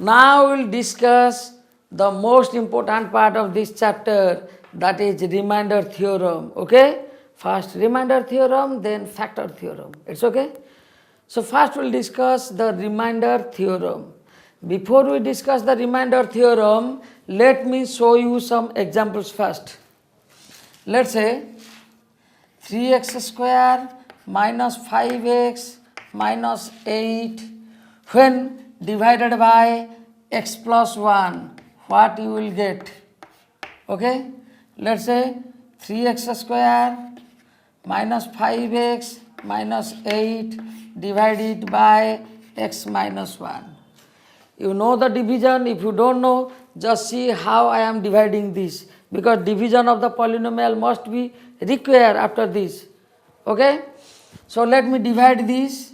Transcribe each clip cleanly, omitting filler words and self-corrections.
Now we will discuss the most important part of this chapter, that is remainder theorem. Okay? First remainder theorem, then factor theorem. It's okay? So first we will discuss the remainder theorem. Before we discuss the remainder theorem, let me show you some examples first. Let's say 3x square minus 5x minus 8 when divided by x plus 1, what you will get? Okay, let's say 3x square minus 5x minus 8 divided by x minus 1. You know the division. If you don't know, just see how I am dividing this, because division of the polynomial must be required after this. Okay, so let me divide this.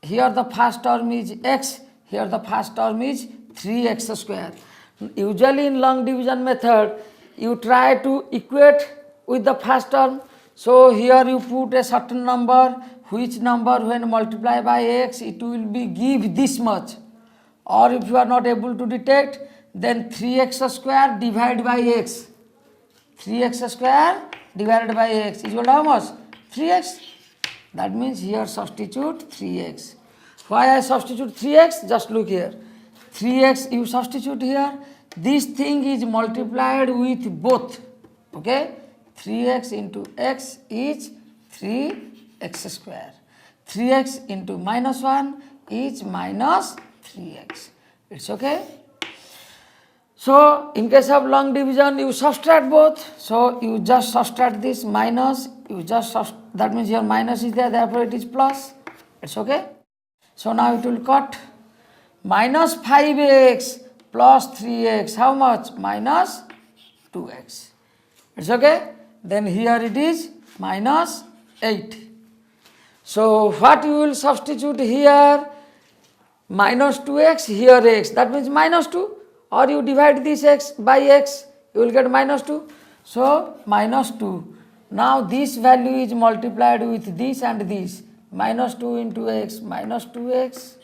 Here the first term is x, here the first term is 3x square. Usually in long division method, you try to equate with the first term. So here you put a certain number, which number when multiplied by x, it will be give this much. Or if you are not able to detect, then 3x square divided by x. 3x square divided by x is equal to how much? 3x. That means here substitute 3x. Why I substitute 3x? Just look here. 3x you substitute here. This thing is multiplied with both. Okay? 3x into x is 3x square. 3x into minus 1 is minus 3x. It's okay? So in case of long division, you subtract both. So you just subtract this minus, that means your minus is there, therefore it is plus. It's okay? So now it will cut. Minus 5x plus 3x, how much? Minus 2x. It's okay? Then here it is minus 8. So what you will substitute here? Minus 2x, here x, that means minus 2. Or you divide this x by x, you will get minus 2. So minus 2. Now this value is multiplied with this and this. Minus 2 into x, minus 2x.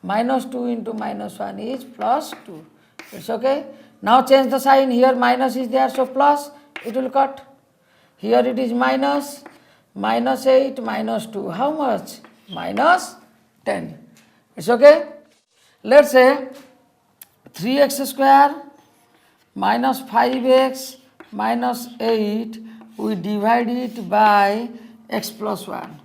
Minus 2 into minus 1 is plus 2. It's okay. Now change the sign. Here minus is there, so plus, it will cut. Here it is minus, minus 8, minus 2. How much? Minus 10. It's okay. Let's say 3x square minus 5x minus 8, we divide it by x plus 1.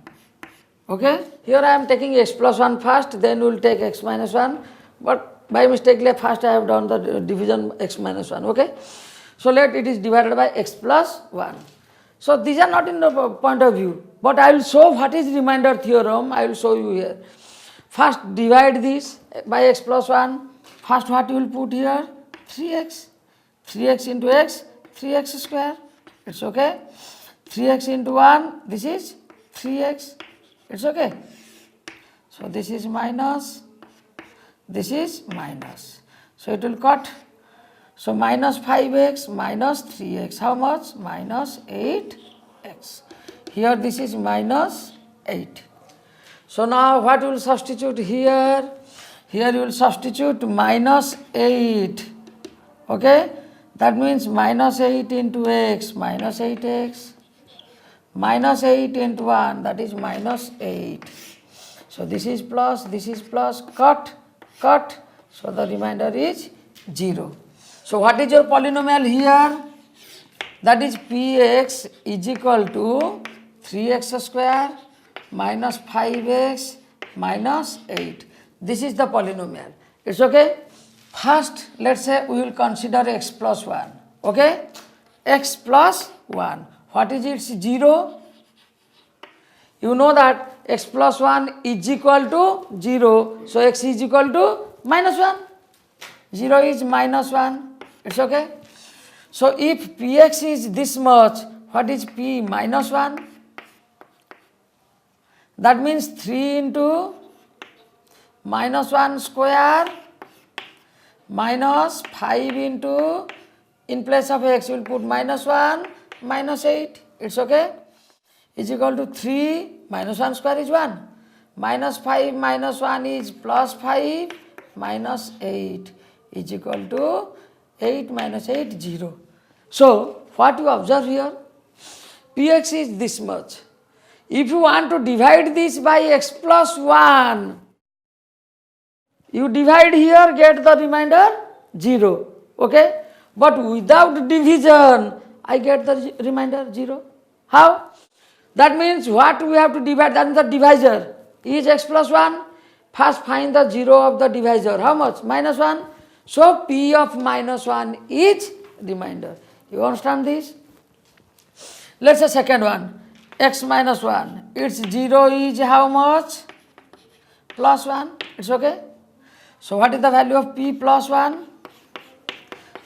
Okay. Here I am taking x plus 1 first, then we will take x minus 1. But by mistake, first I have done the division x minus 1. Okay. So let it is divided by x plus 1. So these are not in the point of view, but I will show what is remainder theorem. I will show you here. First divide this by x plus 1. First what you will put here? 3x. 3x into x, 3x square. It's okay. 3x into 1, this is 3x. It's okay. So this is minus, this is minus. So it will cut. So minus 5x minus 3x. How much? Minus 8x. Here this is minus 8. So now what you will substitute here? Here you will substitute minus 8. Okay? That means minus 8 into x, minus 8x. Minus 8 into 1, that is minus 8. So this is plus, cut, cut. So the remainder is 0. So what is your polynomial here? That is px is equal to 3x square minus 5x minus 8. This is the polynomial. It's okay? First, let's say we will consider x plus 1. Okay? X plus 1. What is it? 0. You know that x plus 1 is equal to 0. So x is equal to minus 1. 0 is minus 1. It's okay? So if px is this much, what is p? Minus 1. That means 3 into minus 1 square minus 5 into, in place of x, you will put minus 1 minus 8. It's okay? Is equal to 3 minus 1 square is 1. Minus 5 minus 1 is plus 5 minus 8 is equal to 8 minus 8, 0. So, what you observe here? Px is this much. If you want to divide this by x plus 1, you divide here, get the remainder 0. Okay? But without division, I get the remainder 0. How? That means what we have to divide, that is the divisor, is x plus 1. First find the 0 of the divisor. How much? Minus 1. So, p of minus 1 is remainder. You understand this? Let us say second one, x minus 1. Its 0 is how much? Plus 1. It's okay? So, what is the value of p plus 1?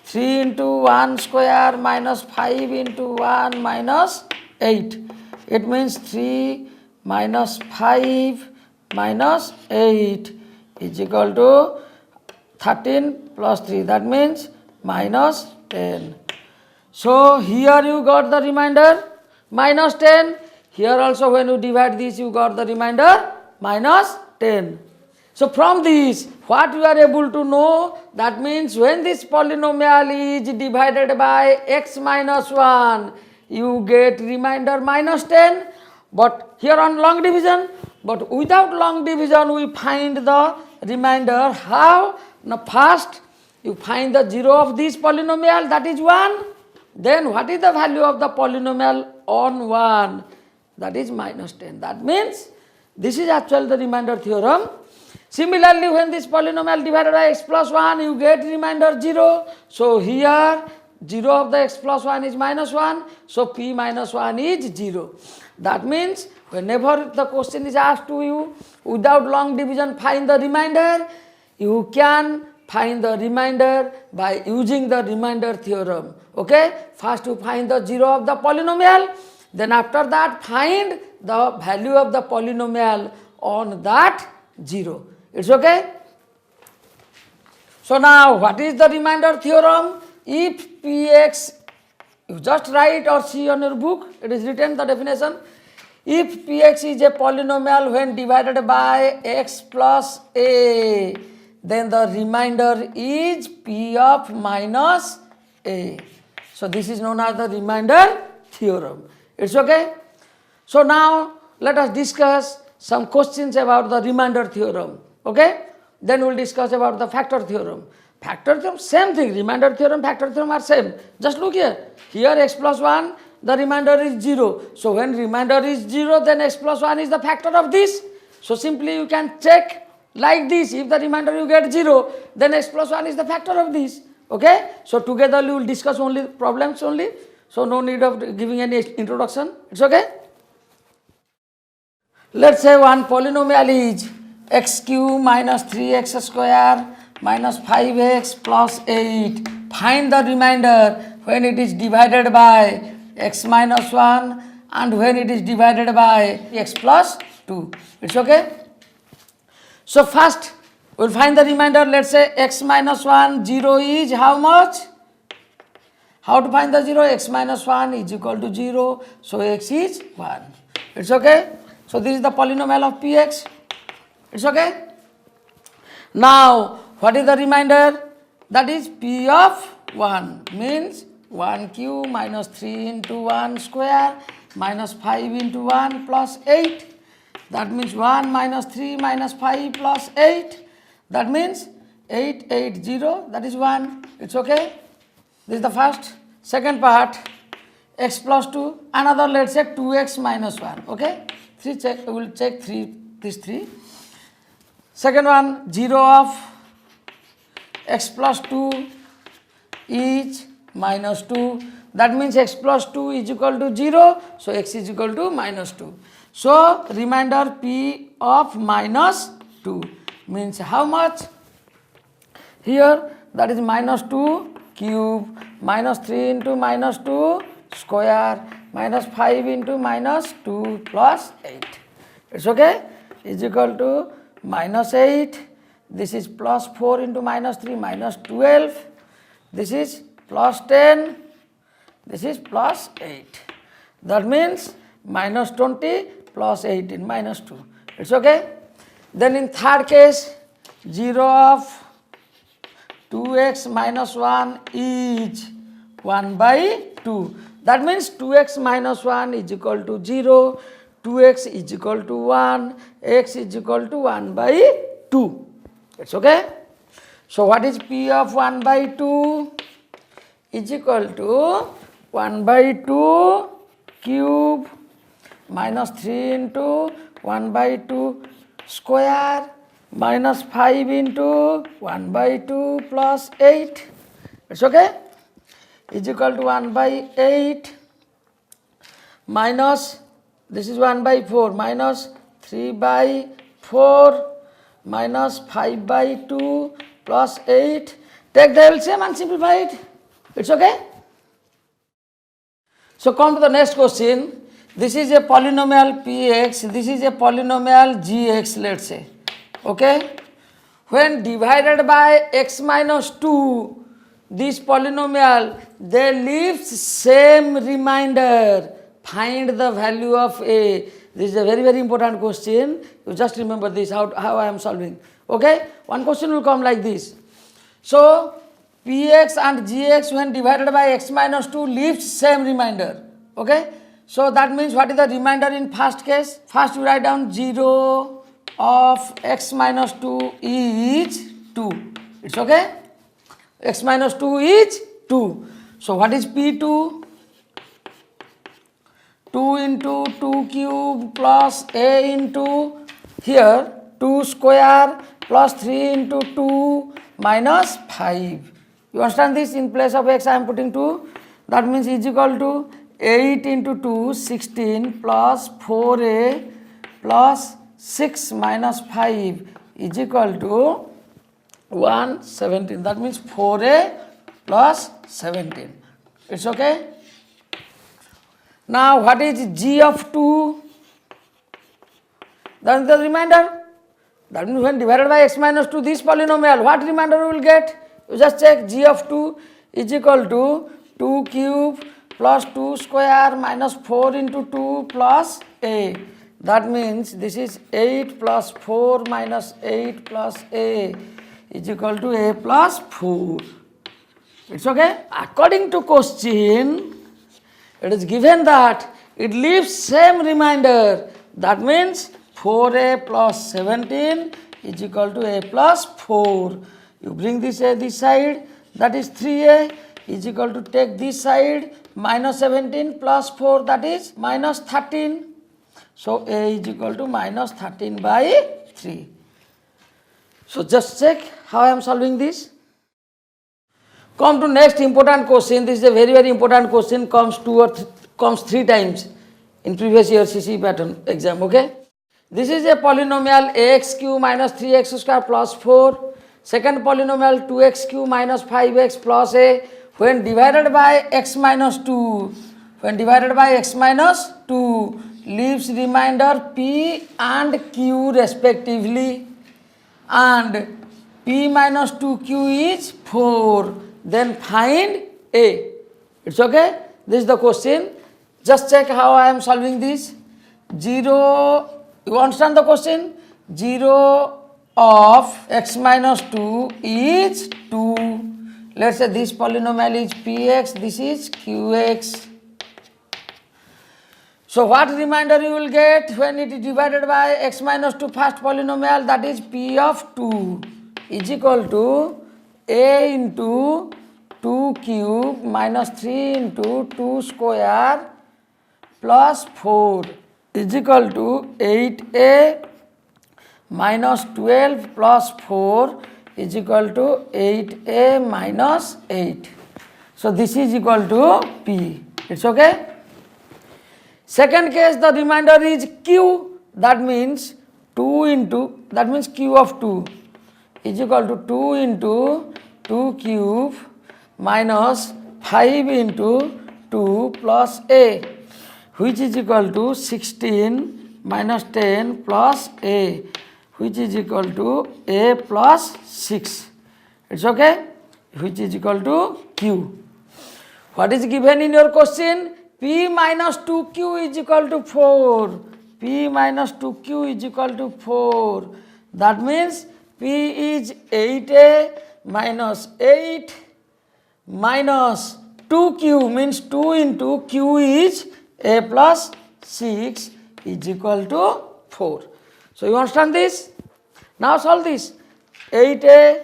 3 into 1 square minus 5 into 1 minus 8. It means 3 minus 5 minus 8 is equal to 13 plus 3. That means minus 10. So, here you got the remainder minus 10. Here also when you divide this, you got the remainder minus 10. So, from this, what you are able to know, that means when this polynomial is divided by x minus 1, you get remainder minus 10. But here on long division, but without long division, we find the remainder. How? Now, first you find the 0 of this polynomial, that is 1. Then what is the value of the polynomial on 1? That is minus 10. That means this is actually the remainder theorem. Similarly, when this polynomial divided by x plus 1, you get remainder 0. So, here 0 of the x plus 1 is minus 1. So, p minus 1 is 0. That means whenever the question is asked to you, without long division find the remainder, you can find the remainder by using the remainder theorem. Okay? First you find the 0 of the polynomial, then after that find the value of the polynomial on that 0. It's okay? So now what is the remainder theorem? If px, you just write or see on your book, it is written the definition. If px is a polynomial when divided by x plus a, then the remainder is p of minus a. So this is known as the remainder theorem. It's okay? So now let us discuss some questions about the remainder theorem. Okay? Then we will discuss about the factor theorem. Factor theorem, same thing. Remainder theorem, factor theorem are same. Just look here. Here x plus 1, the remainder is 0. So when remainder is 0, then x plus 1 is the factor of this. So simply you can check like this. If the remainder you get 0, then x plus 1 is the factor of this. Okay? So together we will discuss only problems only. So no need of giving any introduction. It's okay? Let's say one polynomial is x cube minus 3x square minus 5x plus 8. Find the remainder when it is divided by x minus 1 and when it is divided by x plus 2. It's okay? So first we will find the remainder. Let's say x minus 1, 0 is how much? How to find the 0? X minus 1 is equal to 0. So x is 1. It's okay? So this is the polynomial of px. It's okay? Now what is the remainder? That is p of 1, means 1 cube minus 3 into 1 square minus 5 into 1 plus 8. That means 1 minus 3 minus 5 plus 8. That means 8, 8, 0. That is 1. It's okay? This is the first. Second part, x plus 2. Another, let's say 2x minus 1. Okay? 3 check. We will check 3. This 3. Second one, 0 of x plus 2 is minus 2. That means x plus 2 is equal to 0. So x is equal to minus 2. So remainder p of minus 2 means how much? Here that is minus 2 cube minus 3 into minus 2 square minus 5 into minus 2 plus 8. It's okay? Is equal to minus 8. This is plus 4 into minus 3 minus 12. This is plus 10. This is plus 8. That means minus 20 plus 18 minus 2. It's okay? Then in third case, 0 of 2x minus 1 is 1 by 2. That means 2x minus 1 is equal to 0, 2x is equal to 1, x is equal to 1 by 2. It's okay. So what is p of 1 by 2 is equal to 1 by 2 cube minus 3 into 1 by 2 square minus 5 into 1 by 2 plus 8. It's okay. Is equal to 1 by 8 minus, this is 1 by 4, minus 3 by 4 minus 5 by 2 plus 8. Take the LCM and simplify it. It's okay. So come to the next question. This is a polynomial px, this is a polynomial gx, let's say. Okay. When divided by x minus 2, this polynomial, they leaves same remainder. Find the value of a. This is a very, very important question. You just remember this, how I am solving. Okay. One question will come like this. So px and gx when divided by x minus 2 leaves same remainder. Okay. So that means what is the remainder in first case? First you write down 0 of x minus 2 is 2. It's okay. X minus 2 is 2. So what is P2? 2 into 2 cube plus a into here 2 square plus 3 into 2 minus 5. You understand this? In place of x I am putting 2. That means is equal to 8 into 2, 16 plus 4a plus 6 minus 5 is equal to 117. That means 4a plus 17. It's okay. Now what is g of 2? That is the remainder. That means when divided by x minus 2, this polynomial, what remainder we will get? You just check. G of 2 is equal to 2 cube plus 2 square minus 4 into 2 plus a. That means this is 8 plus 4 minus 8 plus a is equal to a plus 4. It's okay. According to question, it is given that it leaves same remainder. That means 4a plus 17 is equal to a plus 4. You bring this a this side, that is 3a is equal to take this side minus 17 plus 4, that is minus 13. So a is equal to minus 13 by 3. So just check how I am solving this. Come to next important question. This is a very, very important question. Comes comes 3 times in previous year CC pattern exam. Okay. This is a polynomial ax cube minus 3x square plus 4. Second polynomial 2x cube minus 5x plus a. When divided by x minus 2, when divided by x minus 2, leaves remainder p and q respectively, and p minus 2q is 4. Then find a. It's okay. This is the question. Just check how I am solving this. 0, you understand the question? 0 of x minus 2 is 2. Let's say this polynomial is px, this is qx. So what remainder you will get when it is divided by x minus 2 first polynomial, that is p of 2 is equal to a into 2 cube minus 3 into 2 square plus 4 is equal to 8a minus 12 plus 4 is equal to 8a minus 8. So this is equal to p. It's okay. Second case, the remainder is q. That means 2 into, that means q of 2 is equal to 2 into 2 cube minus 5 into 2 plus a, which is equal to 16 minus 10 plus a, which is equal to a plus 6. It's okay, which is equal to q. What is given in your question? P minus 2q is equal to 4. P minus 2q is equal to 4. That means P is 8a minus 8 minus 2q means 2 into q is a plus 6 is equal to 4. So you understand this? Now solve this. 8a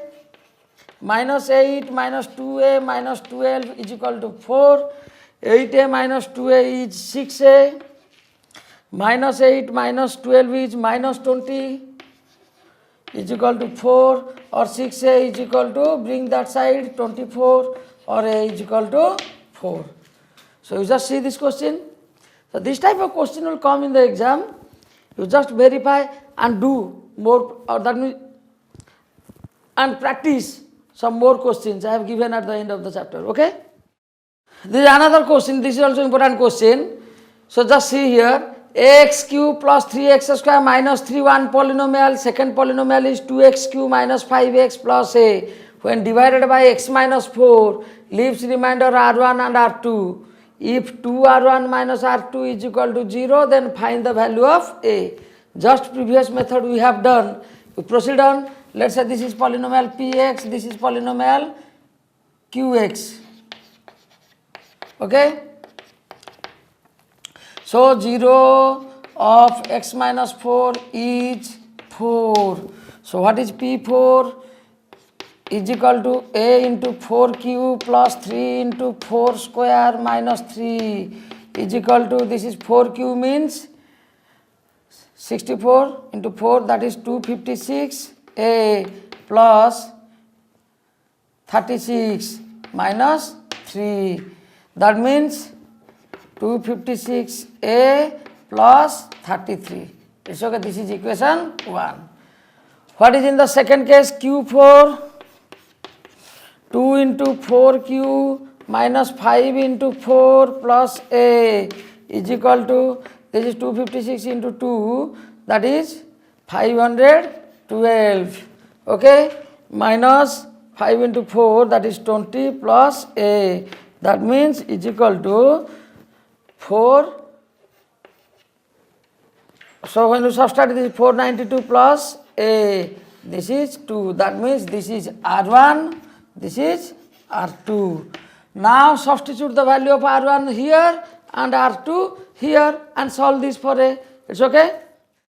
minus 8 minus 2a minus 12 is equal to 4. 8a minus 2a is 6a. Minus 8 minus 12 is minus 20 is equal to 4, or 6a is equal to, bring that side, 24, or a is equal to 4. So you just see this question. So this type of question will come in the exam. You just verify and do more, or that means, and practice some more questions I have given at the end of the chapter. Okay. This is another question. This is also important question. So just see here. Ax cube plus 3x square minus 3 one polynomial. Second polynomial is 2x cube minus 5x plus a. When divided by x minus 4, leaves remainder r1 and r2. If 2r1 minus r2 is equal to 0, then find the value of a. Just previous method we have done. We proceed on. Let's say this is polynomial px, this is polynomial qx. Okay. So 0 of x minus 4 is 4. So what is P4? Is equal to a into 4 cube plus 3 into 4 square minus 3 is equal to, this is 4 cube means 64 into 4, that is 256 a plus 36 minus 3. That means 256a plus 33. It's okay. This is equation 1. What is in the second case? Q4. 2 into 4q minus 5 into 4 plus a is equal to, this is 256 into 2, that is 512. Okay. Minus 5 into 4, that is 20 plus a. That means is equal to 4. So when you subtract, this is 492 plus a, this is 2. That means this is r1, this is r2. Now substitute the value of r1 here and r2 here and solve this for a. It's okay.